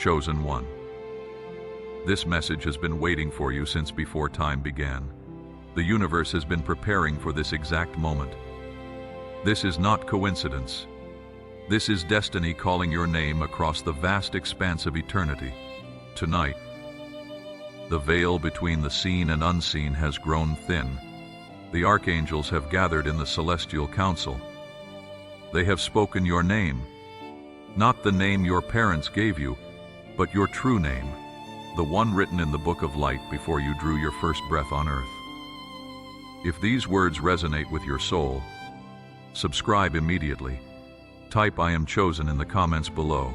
Chosen one. This message has been waiting for you since before time began. The universe has been preparing for this exact moment. This is not coincidence. This is destiny calling your name across the vast expanse of eternity. Tonight, the veil between the seen and unseen has grown thin. The archangels have gathered in the celestial council. They have spoken your name, not the name your parents gave you, but your true name, the one written in the book of light before you drew your first breath on earth. If these words resonate with your soul, subscribe immediately. Type "I am chosen" in the comments below.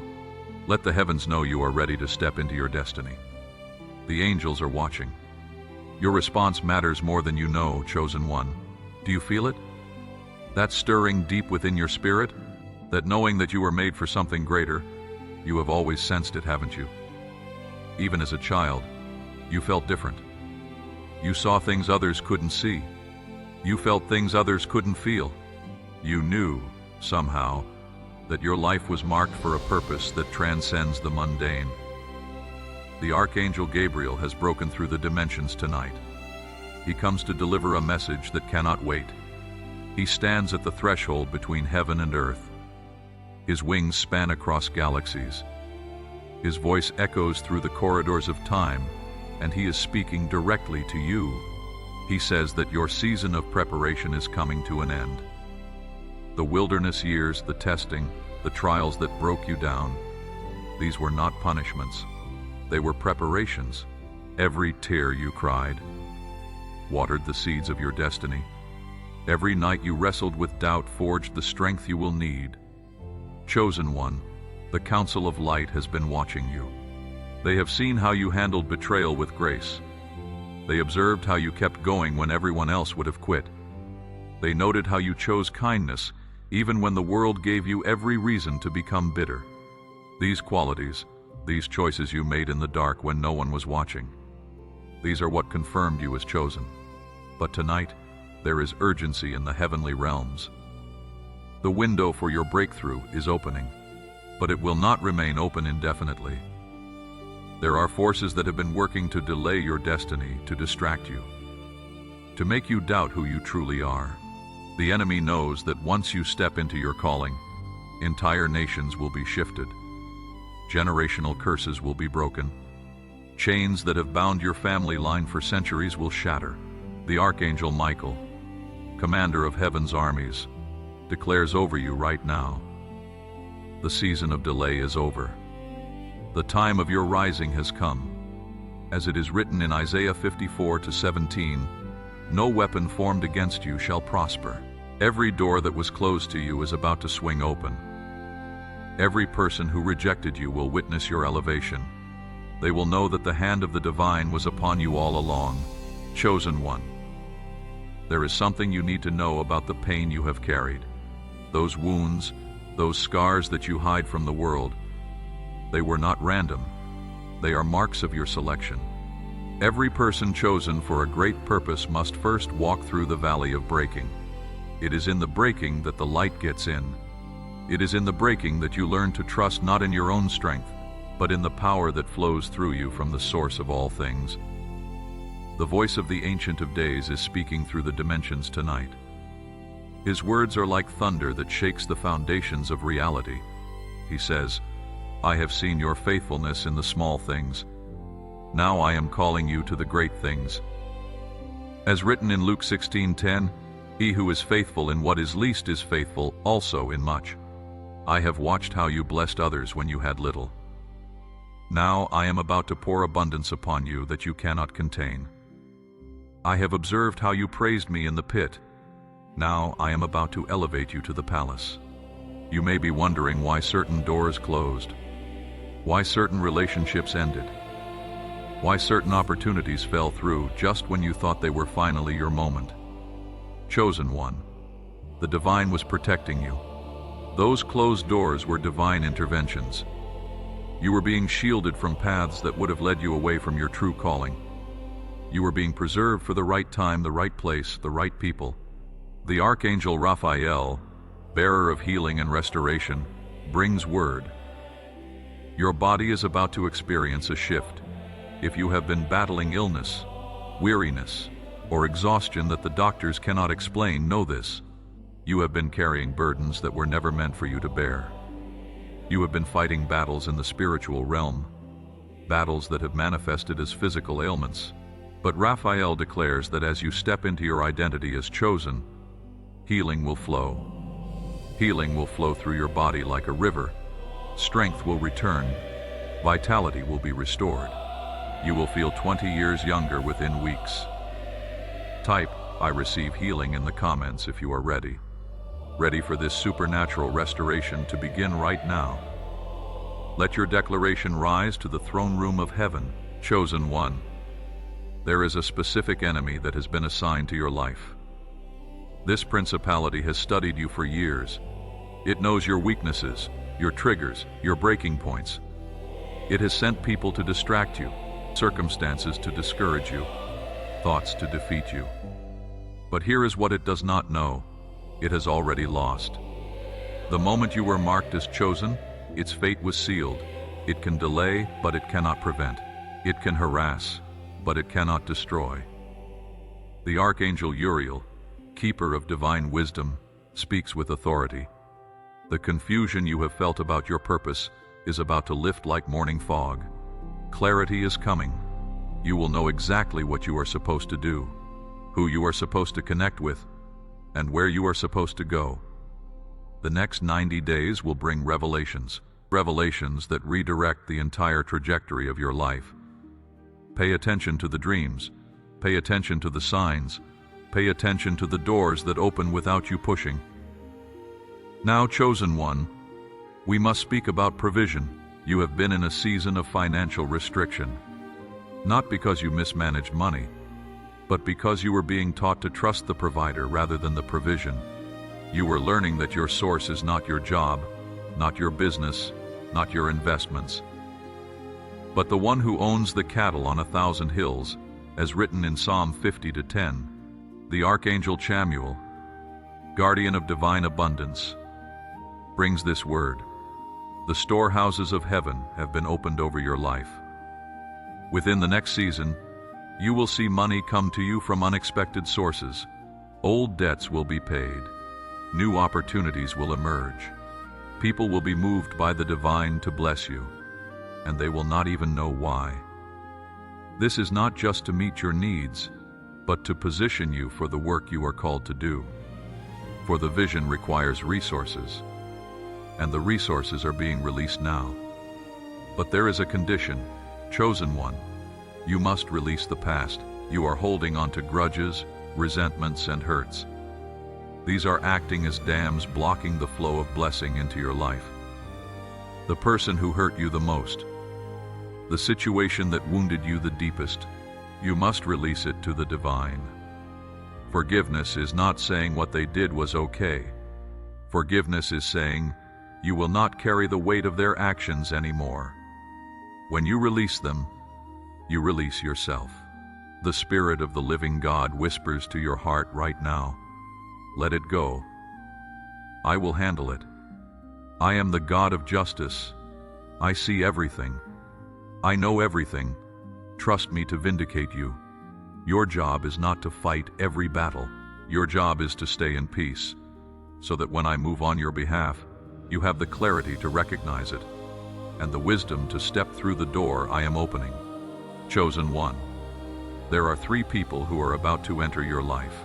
Let the heavens know you are ready to step into your destiny. The angels are watching. Your response matters more than you know, chosen one. Do you feel it? That stirring deep within your spirit? That knowing that you were made for something greater? You have always sensed it, haven't you? Even as a child, you felt different. You saw things others couldn't see. You felt things others couldn't feel. You knew, somehow, that your life was marked for a purpose that transcends the mundane. The Archangel Gabriel has broken through the dimensions tonight. He comes to deliver a message that cannot wait. He stands at the threshold between heaven and earth. His wings span across galaxies. His voice echoes through the corridors of time, and he is speaking directly to you. He says that your season of preparation is coming to an end. The wilderness years, the testing, the trials that broke you down, these were not punishments. They were preparations. Every tear you cried watered the seeds of your destiny. Every night you wrestled with doubt forged the strength you will need. Chosen one, the Council of Light has been watching you. They have seen how you handled betrayal with grace. They observed how you kept going when everyone else would have quit. They noted how you chose kindness, even when the world gave you every reason to become bitter. These qualities, these choices you made in the dark when no one was watching, these are what confirmed you as chosen. But tonight, there is urgency in the heavenly realms. The window for your breakthrough is opening, but it will not remain open indefinitely. There are forces that have been working to delay your destiny, to distract you, to make you doubt who you truly are. The enemy knows that once you step into your calling, entire nations will be shifted. Generational curses will be broken. Chains that have bound your family line for centuries will shatter. The Archangel Michael, commander of heaven's armies, declares over you right now: the season of delay is over. The time of your rising has come. As it is written in Isaiah 54:17, no weapon formed against you shall prosper. Every door that was closed to you is about to swing open. Every person who rejected you will witness your elevation. They will know that the hand of the divine was upon you all along. Chosen one. There is something you need to know about the pain you have carried. Those wounds, those scars that you hide from the world, they were not random. They are marks of your selection. Every person chosen for a great purpose must first walk through the valley of breaking. It is in the breaking that the light gets in. It is in the breaking that you learn to trust not in your own strength, but in the power that flows through you from the source of all things. The voice of the Ancient of Days is speaking through the dimensions tonight. His words are like thunder that shakes the foundations of reality. He says, "I have seen your faithfulness in the small things. Now I am calling you to the great things." As written in Luke 16:10, "He who is faithful in what is least is faithful also in much. I have watched how you blessed others when you had little. Now I am about to pour abundance upon you that you cannot contain. I have observed how you praised me in the pit. Now I am about to elevate you to the palace." You may be wondering why certain doors closed, why certain relationships ended, why certain opportunities fell through just when you thought they were finally your moment. Chosen one, the divine was protecting you. Those closed doors were divine interventions. You were being shielded from paths that would have led you away from your true calling. You were being preserved for the right time, the right place, the right people. The Archangel Raphael, bearer of healing and restoration, brings word. Your body is about to experience a shift. If you have been battling illness, weariness, or exhaustion that the doctors cannot explain, know this. You have been carrying burdens that were never meant for you to bear. You have been fighting battles in the spiritual realm, battles that have manifested as physical ailments. But Raphael declares that as you step into your identity as chosen, healing will flow. Healing will flow through your body like a river. Strength will return. Vitality will be restored. You will feel 20 years younger within weeks. Type, "I receive healing" in the comments if you are ready. Ready for this supernatural restoration to begin right now. Let your declaration rise to the throne room of heaven. Chosen one. There is a specific enemy that has been assigned to your life. This principality has studied you for years. It knows your weaknesses, your triggers, your breaking points. It has sent people to distract you, circumstances to discourage you, thoughts to defeat you. But here is what it does not know. It has already lost. The moment you were marked as chosen, its fate was sealed. It can delay, but it cannot prevent. It can harass, but it cannot destroy. The Archangel Gabriel, keeper of divine wisdom, speaks with authority. The confusion you have felt about your purpose is about to lift like morning fog. Clarity is coming. You will know exactly what you are supposed to do, who you are supposed to connect with, and where you are supposed to go. The next 90 days will bring revelations that redirect the entire trajectory of your life. Pay attention to the dreams. Pay attention to the signs. Pay attention to the doors that open without you pushing. Now, chosen one, we must speak about provision. You have been in a season of financial restriction. Not because you mismanaged money, but because you were being taught to trust the provider rather than the provision. You were learning that your source is not your job, not your business, not your investments, but the one who owns the cattle on 1,000 hills, as written in Psalm 50:10. The Archangel Chamuel, guardian of divine abundance, brings this word. The storehouses of heaven have been opened over your life. Within the next season, you will see money come to you from unexpected sources. Old debts will be paid. New opportunities will emerge. People will be moved by the divine to bless you, and they will not even know why. This is not just to meet your needs, but to position you for the work you are called to do. For the vision requires resources, and the resources are being released now. But there is a condition, chosen one. You must release the past. You are holding on to grudges, resentments, and hurts. These are acting as dams blocking the flow of blessing into your life. The person who hurt you the most, the situation that wounded you the deepest, you must release it to the divine. Forgiveness is not saying what they did was okay. Forgiveness is saying, you will not carry the weight of their actions anymore. When you release them, you release yourself. The Spirit of the living God whispers to your heart right now, let it go. I will handle it. I am the God of justice. I see everything. I know everything. Trust me to vindicate you. Your job is not to fight every battle. Your job is to stay in peace, so that when I move on your behalf, you have the clarity to recognize it, and the wisdom to step through the door I am opening. Chosen one. There are 3 people who are about to enter your life.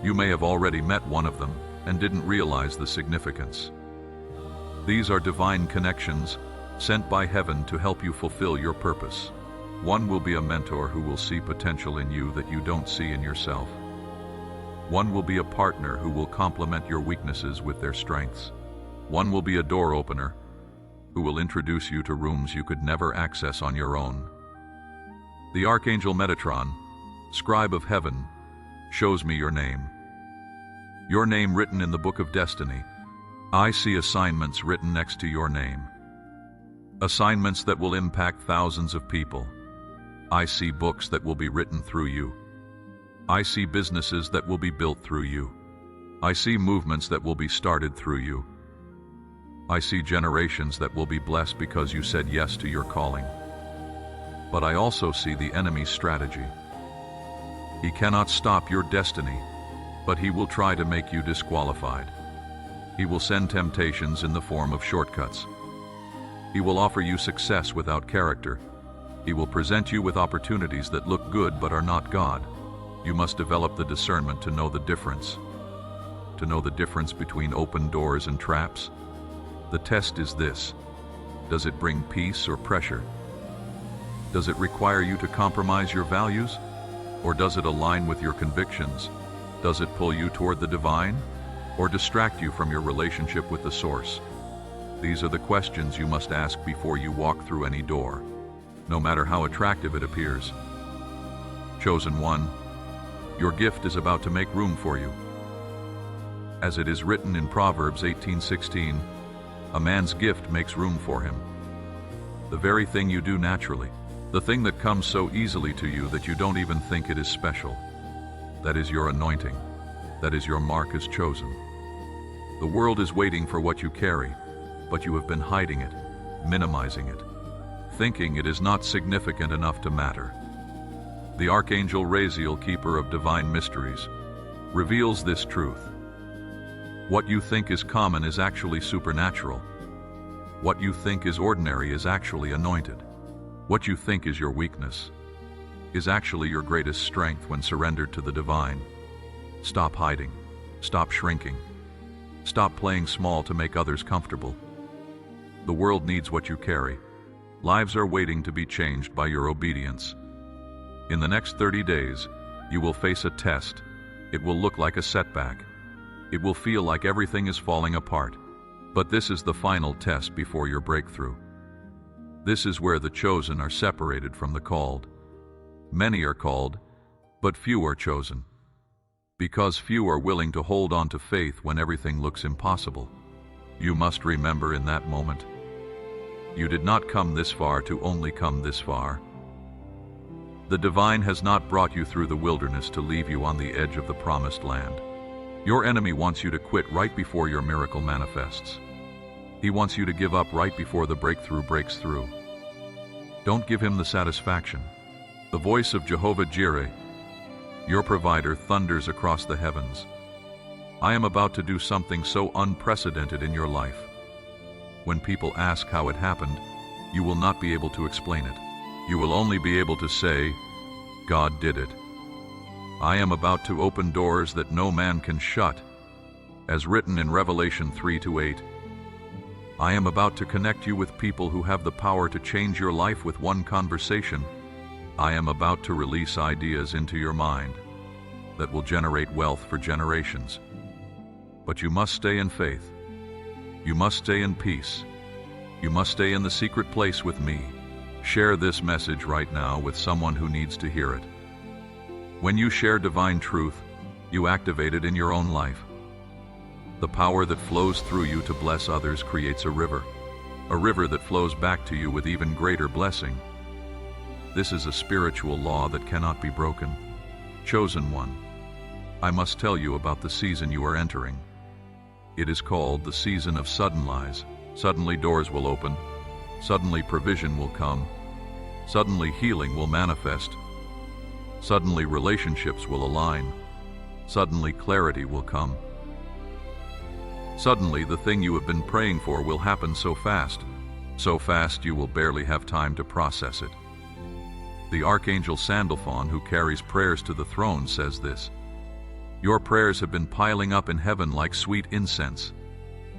You may have already met one of them and didn't realize the significance. These are divine connections sent by heaven to help you fulfill your purpose. One will be a mentor who will see potential in you that you don't see in yourself. One will be a partner who will complement your weaknesses with their strengths. One will be a door opener who will introduce you to rooms you could never access on your own. The Archangel Metatron, scribe of heaven, shows me your name. Your name written in the book of destiny. I see assignments written next to your name. Assignments that will impact thousands of people. I see books that will be written through you. I see businesses that will be built through you. I see movements that will be started through you. I see generations that will be blessed because you said yes to your calling. But I also see the enemy's strategy. He cannot stop your destiny, but he will try to make you disqualified. He will send temptations in the form of shortcuts. He will offer you success without character. He will present you with opportunities that look good but are not God. You must develop the discernment to know the difference. To know the difference between open doors and traps. The test is this: does it bring peace or pressure? Does it require you to compromise your values? Or does it align with your convictions? Does it pull you toward the divine? Or distract you from your relationship with the source? These are the questions you must ask before you walk through any door, no matter how attractive it appears. Chosen one, your gift is about to make room for you. As it is written in Proverbs 18:16, a man's gift makes room for him. The very thing you do naturally, the thing that comes so easily to you that you don't even think it is special, that is your anointing, that is your mark as chosen. The world is waiting for what you carry, but you have been hiding it, minimizing it, thinking it is not significant enough to matter. The Archangel Gabriel, keeper of divine mysteries, reveals this truth. What you think is common is actually supernatural. What you think is ordinary is actually anointed. What you think is your weakness is actually your greatest strength when surrendered to the divine. Stop hiding. Stop shrinking. Stop playing small to make others comfortable. The world needs what you carry. Lives are waiting to be changed by your obedience. In the next 30 days, you will face a test. It will look like a setback. It will feel like everything is falling apart. But this is the final test before your breakthrough. This is where the chosen are separated from the called. Many are called, but few are chosen. Because few are willing to hold on to faith when everything looks impossible. You must remember in that moment, you did not come this far to only come this far. The divine has not brought you through the wilderness to leave you on the edge of the promised land. Your enemy wants you to quit right before your miracle manifests. He wants you to give up right before the breakthrough breaks through. Don't give him the satisfaction. The voice of Jehovah Jireh, your provider, thunders across the heavens. I am about to do something so unprecedented in your life. When people ask how it happened, you will not be able to explain it. You will only be able to say, God did it. I am about to open doors that no man can shut, as written in Revelation 3-8. I am about to connect you with people who have the power to change your life with one conversation. I am about to release ideas into your mind that will generate wealth for generations. But you must stay in faith. You must stay in peace. You must stay in the secret place with me. Share this message right now with someone who needs to hear it. When you share divine truth, you activate it in your own life. The power that flows through you to bless others creates a river that flows back to you with even greater blessing. This is a spiritual law that cannot be broken. Chosen one, I must tell you about the season you are entering. It is called the season of sudden lies. Suddenly doors will open. Suddenly provision will come. Suddenly healing will manifest. Suddenly relationships will align. Suddenly clarity will come. Suddenly the thing you have been praying for will happen so fast you will barely have time to process it. The Archangel Sandalphon, who carries prayers to the throne, says this: your prayers have been piling up in heaven like sweet incense.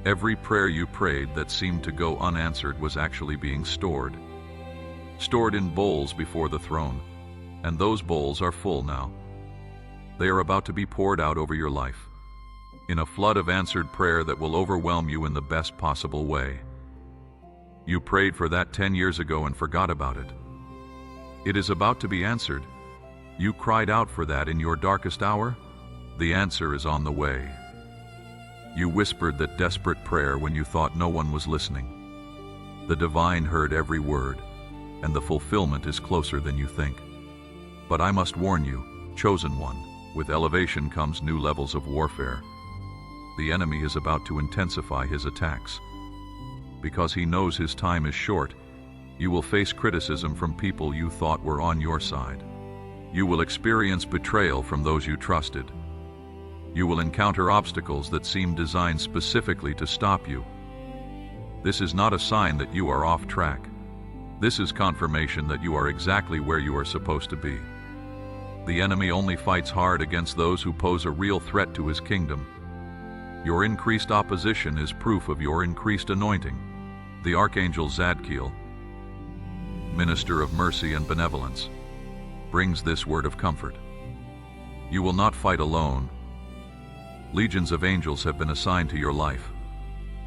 Every prayer you prayed that seemed to go unanswered was actually being stored in bowls before the throne, and those bowls are full now. They are about to be poured out over your life, in a flood of answered prayer that will overwhelm you in the best possible way. You prayed for that 10 years ago and forgot about it. It is about to be answered. You cried out for that in your darkest hour. The answer is on the way. You whispered that desperate prayer when you thought no one was listening. The divine heard every word, and the fulfillment is closer than you think. But I must warn you, chosen one, with elevation comes new levels of warfare. The enemy is about to intensify his attacks. because he knows his time is short. You will face criticism from people you thought were on your side. You will experience betrayal from those you trusted. You will encounter obstacles that seem designed specifically to stop you. This is not a sign that you are off track. This is confirmation that you are exactly where you are supposed to be. The enemy only fights hard against those who pose a real threat to his kingdom. Your increased opposition is proof of your increased anointing. The Archangel Zadkiel, minister of mercy and benevolence, brings this word of comfort. You will not fight alone. Legions of angels have been assigned to your life.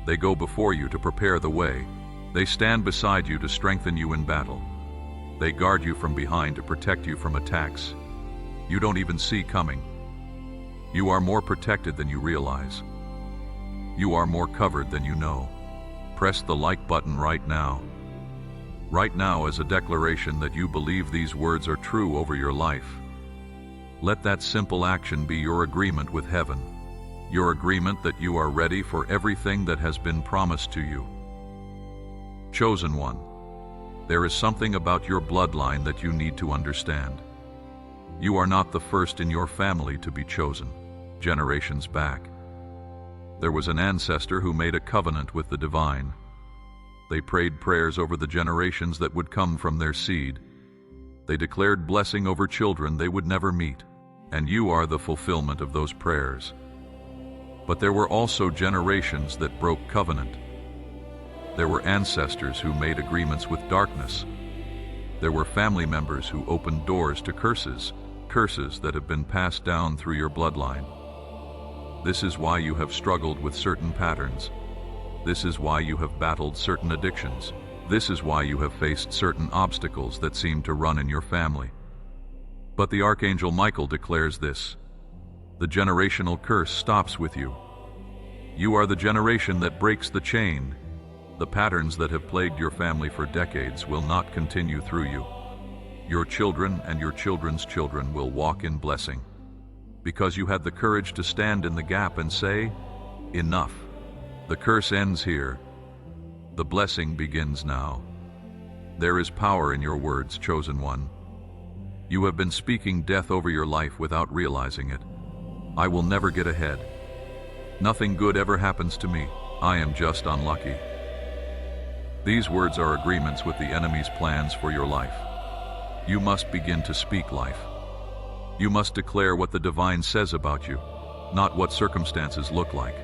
They go before you to prepare the way. They stand beside you to strengthen you in battle. They guard you from behind to protect you from attacks you don't even see coming. You are more protected than you realize. You are more covered than you know. Press the like button right now. Right now as a declaration that you believe these words are true over your life. Let that simple action be your agreement with heaven. Your agreement that you are ready for everything that has been promised to you. Chosen one, there is something about your bloodline that you need to understand. You are not the first in your family to be chosen. Generations back, there was an ancestor who made a covenant with the divine. They prayed prayers over the generations that would come from their seed. They declared blessing over children they would never meet, and you are the fulfillment of those prayers. But there were also generations that broke covenant. There were ancestors who made agreements with darkness. There were family members who opened doors to curses that have been passed down through your bloodline. This is why you have struggled with certain patterns. This is why you have battled certain addictions. This is why you have faced certain obstacles that seem to run in your family. But the Archangel Michael declares this: the generational curse stops with you. You are the generation that breaks the chain. The patterns that have plagued your family for decades will not continue through you. Your children and your children's children will walk in blessing. Because you had the courage to stand in the gap and say, enough. The curse ends here. The blessing begins now. There is power in your words, chosen one. You have been speaking death over your life without realizing it. I will never get ahead. Nothing good ever happens to me. I am just unlucky. These words are agreements with the enemy's plans for your life. You must begin to speak life. You must declare what the divine says about you, not what circumstances look like.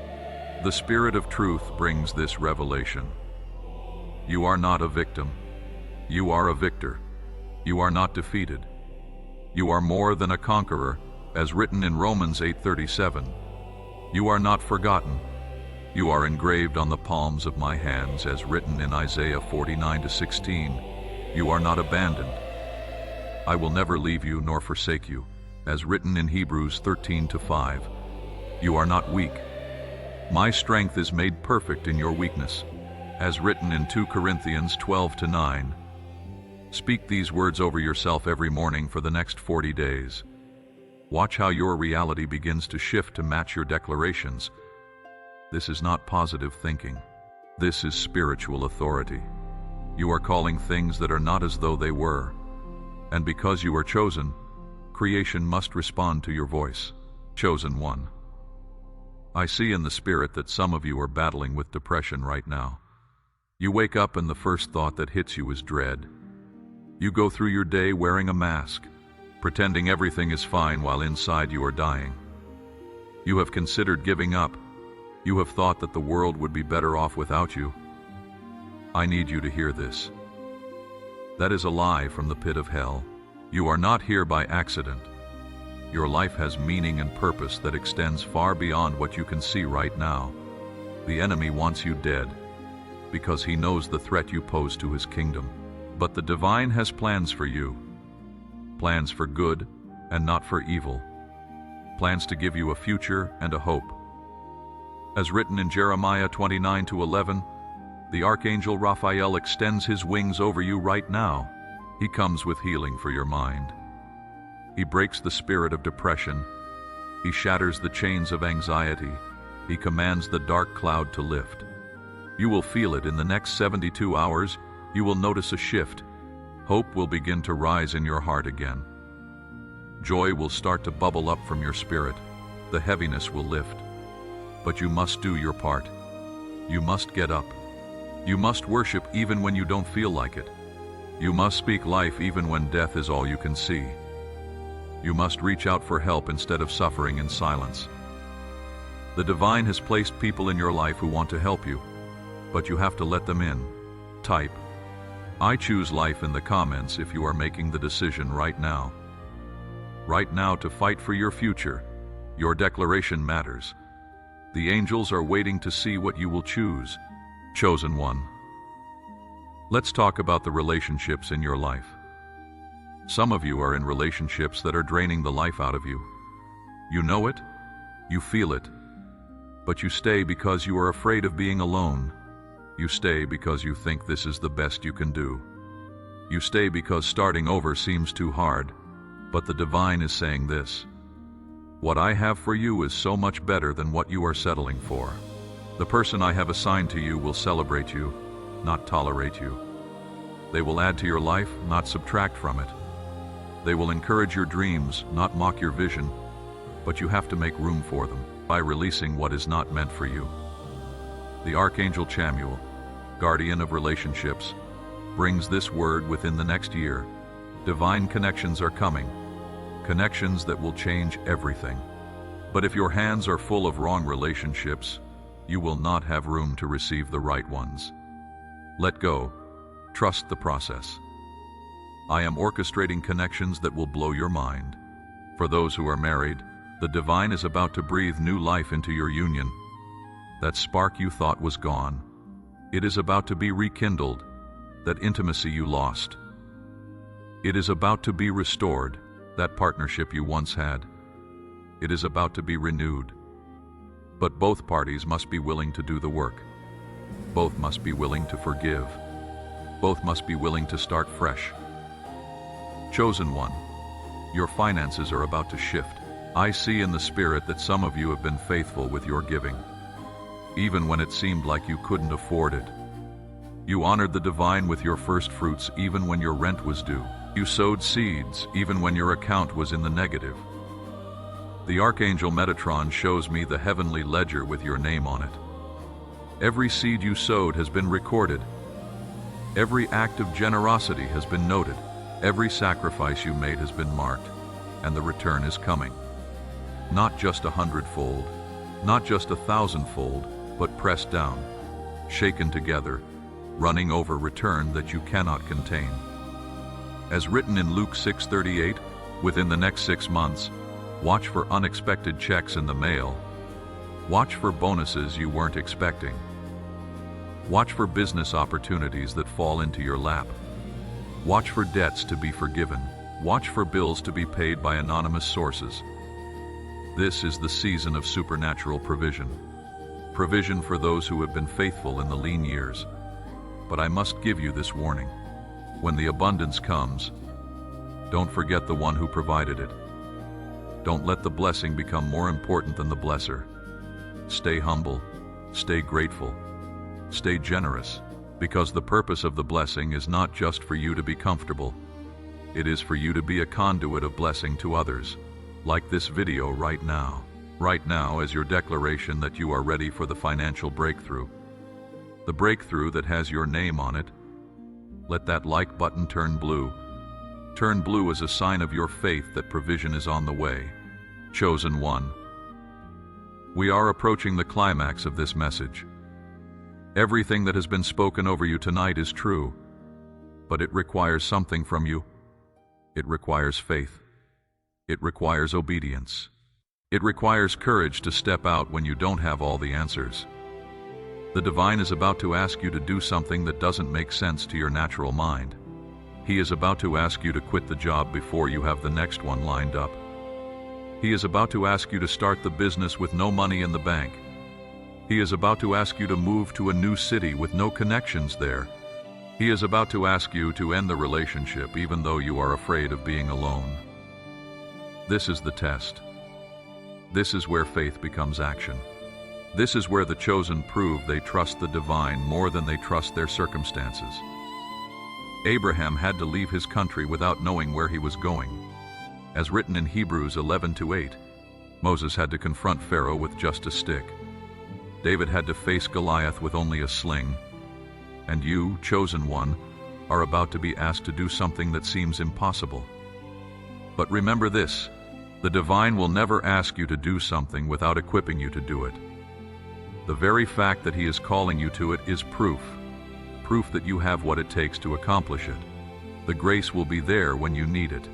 The Spirit of Truth brings this revelation. You are not a victim. You are a victor. You are not defeated. You are more than a conqueror, as written in Romans 8:37. You are not forgotten. You are engraved on the palms of my hands, as written in Isaiah 49:16. You are not abandoned. I will never leave you nor forsake you, as written in Hebrews 13:5. You are not weak. My strength is made perfect in your weakness, as written in 2 Corinthians 12:9. Speak these words over yourself every morning for the next 40 days. Watch how your reality begins to shift to match your declarations. This is not positive thinking. This is spiritual authority. You are calling things that are not as though they were. And because you are chosen, creation must respond to your voice. Chosen one. I see in the spirit that some of you are battling with depression right now. You wake up and the first thought that hits you is dread. You go through your day wearing a mask, pretending everything is fine while inside you are dying. You have considered giving up. You have thought that the world would be better off without you. I need you to hear this. That is a lie from the pit of hell. You are not here by accident. Your life has meaning and purpose that extends far beyond what you can see right now. The enemy wants you dead because he knows the threat you pose to his kingdom. But the divine has plans for you. Plans for good and not for evil. Plans to give you a future and a hope. As written in Jeremiah 29:11, the Archangel Raphael extends his wings over you right now. He comes with healing for your mind. He breaks the spirit of depression. He shatters the chains of anxiety. He commands the dark cloud to lift. You will feel it in the next 72 hours. You will notice a shift. Hope will begin to rise in your heart again. Joy will start to bubble up from your spirit. The heaviness will lift. But you must do your part. You must get up. You must worship even when you don't feel like it. You must speak life even when death is all you can see. You must reach out for help instead of suffering in silence. The divine has placed people in your life who want to help you, but you have to let them in. Type, "I choose life" in the comments if you are making the decision right now. Right now to fight for your future. Your declaration matters. The angels are waiting to see what you will choose. Chosen one. Let's talk about the relationships in your life. Some of you are in relationships that are draining the life out of you. You know it, you feel it, but you stay because you are afraid of being alone. You stay because you think this is the best you can do. You stay because starting over seems too hard, but the divine is saying this: what I have for you is so much better than what you are settling for. The person I have assigned to you will celebrate you, not tolerate you. They will add to your life, not subtract from it. They will encourage your dreams, not mock your vision, but you have to make room for them by releasing what is not meant for you. The Archangel Gabriel, guardian of relationships, brings this word within the next year. Divine connections are coming, connections that will change everything. But if your hands are full of wrong relationships, you will not have room to receive the right ones. Let go. Trust the process. I am orchestrating connections that will blow your mind. For those who are married, the divine is about to breathe new life into your union. That spark you thought was gone, it is about to be rekindled. That intimacy you lost, it is about to be restored. That partnership you once had, it is about to be renewed. But both parties must be willing to do the work. Both must be willing to forgive. Both must be willing to start fresh. Chosen one, your finances are about to shift. I see in the spirit that some of you have been faithful with your giving, even when it seemed like you couldn't afford it. You honored the divine with your first fruits even when your rent was due. You sowed seeds even when your account was in the negative. The Archangel Metatron shows me the heavenly ledger with your name on it. Every seed you sowed has been recorded. Every act of generosity has been noted. Every sacrifice you made has been marked, and the return is coming. Not just 100-fold, not just 1,000-fold, but pressed down, shaken together, running over return that you cannot contain. As written in Luke 6:38, within the next 6 months, watch for unexpected checks in the mail. Watch for bonuses you weren't expecting. Watch for business opportunities that fall into your lap. Watch for debts to be forgiven. Watch for bills to be paid by anonymous sources. This is the season of supernatural provision. Provision for those who have been faithful in the lean years. But I must give you this warning. When the abundance comes, don't forget the one who provided it. Don't let the blessing become more important than the blesser. Stay humble, stay grateful, stay generous, because the purpose of the blessing is not just for you to be comfortable. It is for you to be a conduit of blessing to others, like this video right now. Right now is your declaration that you are ready for the financial breakthrough. The breakthrough that has your name on it. Let that like button turn blue. Turn blue as a sign of your faith that provision is on the way. Chosen one. We are approaching the climax of this message. Everything that has been spoken over you tonight is true, but it requires something from you. It requires faith. It requires obedience. It requires courage to step out when you don't have all the answers. The divine is about to ask you to do something that doesn't make sense to your natural mind. He is about to ask you to quit the job before you have the next one lined up. He is about to ask you to start the business with no money in the bank. He is about to ask you to move to a new city with no connections there. He is about to ask you to end the relationship even though you are afraid of being alone. This is the test. This is where faith becomes action. This is where the chosen prove they trust the divine more than they trust their circumstances. Abraham had to leave his country without knowing where he was going. As written in Hebrews 11:8, Moses had to confront Pharaoh with just a stick. David had to face Goliath with only a sling. And you, chosen one, are about to be asked to do something that seems impossible. But remember this, the divine will never ask you to do something without equipping you to do it. The very fact that he is calling you to it is proof that you have what it takes to accomplish it. The grace will be there when you need it.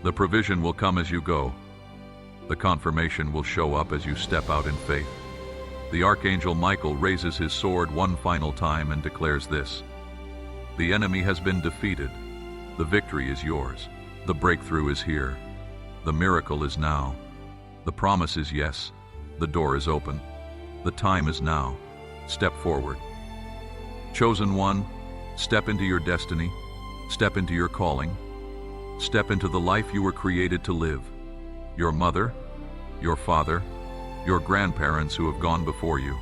The provision will come as you go. The confirmation will show up as you step out in faith. The Archangel Michael raises his sword one final time and declares this: the enemy has been defeated. The victory is yours. The breakthrough is here. The miracle is now. The promise is yes. The door is open. The time is now. Step forward. Chosen one, step into your destiny. Step into your calling. Step into the life you were created to live. Your mother, your father, your grandparents who have gone before you.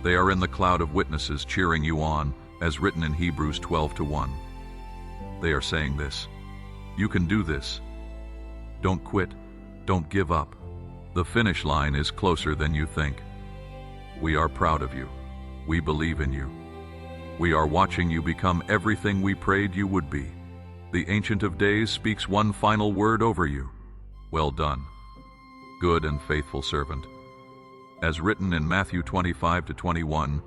They are in the cloud of witnesses cheering you on, as written in Hebrews 12:1. They are saying this: you can do this. Don't quit. Don't give up. The finish line is closer than you think. We are proud of you. We believe in you. We are watching you become everything we prayed you would be. The Ancient of Days speaks one final word over you. Well done, good and faithful servant. As written in Matthew 25:21,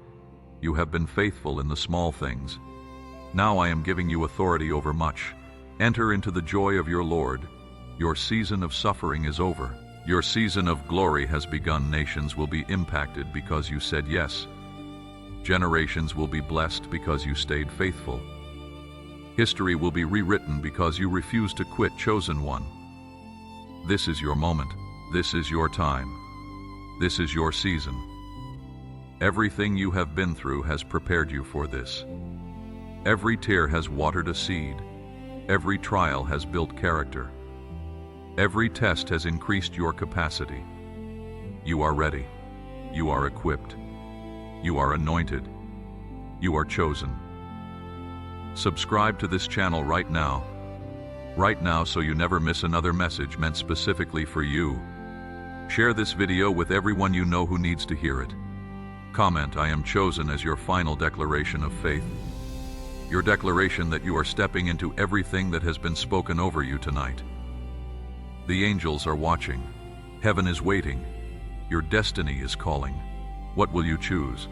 you have been faithful in the small things. Now I am giving you authority over much. Enter into the joy of your Lord. Your season of suffering is over. Your season of glory has begun. Nations will be impacted because you said yes. Generations will be blessed because you stayed faithful. History will be rewritten because you refused to quit, chosen one. This is your moment. This is your time. This is your season. Everything you have been through has prepared you for this. Every tear has watered a seed. Every trial has built character. Every test has increased your capacity. You are ready. You are equipped. You are anointed. You are chosen. Subscribe to this channel right now. Right now, so you never miss another message meant specifically for you. Share this video with everyone you know who needs to hear it. Comment, I am chosen, as your final declaration of faith. Your declaration that you are stepping into everything that has been spoken over you tonight. The angels are watching. Heaven is waiting. Your destiny is calling. What will you choose?